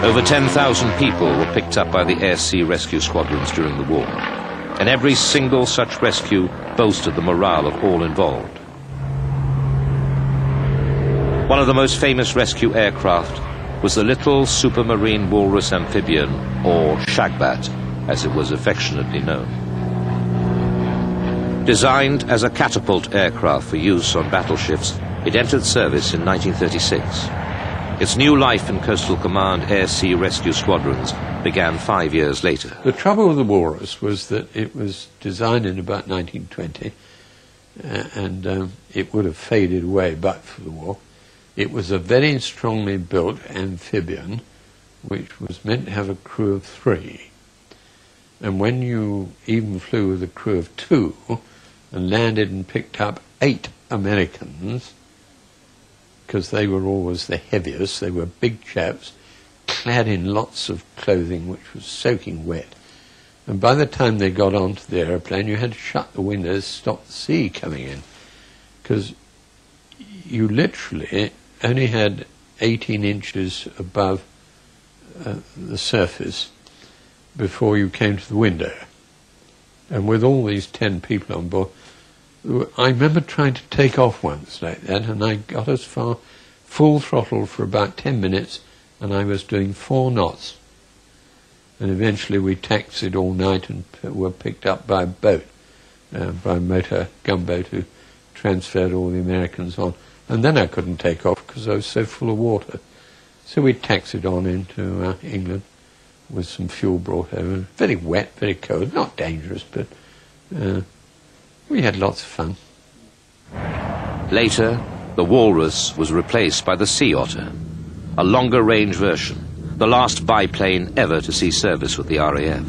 Over 10,000 people were picked up by the air-sea rescue squadrons during the war, and every single such rescue boasted the morale of all involved. One of the most famous rescue aircraft was the little Supermarine Walrus amphibian, or Shagbat, as it was affectionately known. Designed as a catapult aircraft for use on battleships, it entered service in 1936. Its new life in Coastal Command air-sea rescue squadrons began 5 years later. The trouble with the Walrus was that it was designed in about 1920, and it would have faded away but for the war. It was a very strongly built amphibian, which was meant to have a crew of 3. And when you even flew with a crew of 2 and landed and picked up 8 Americans, because they were always the heaviest, they were big chaps, clad in lots of clothing which was soaking wet. And by the time they got onto the aeroplane, you had to shut the windows, stop the sea coming in, because you literally only had 18 inches above the surface before you came to the window. And with all these 10 people on board, I remember trying to take off once like that, and I got as far full throttle for about 10 minutes, and I was doing 4 knots. And eventually we taxied all night and were picked up by a boat, by a motor gunboat, who transferred all the Americans on. And then I couldn't take off because I was so full of water. So we taxied on into England with some fuel brought over. Very wet, very cold, not dangerous, but we had lots of fun. Later, the Walrus was replaced by the Sea Otter, a longer-range version, the last biplane ever to see service with the RAF.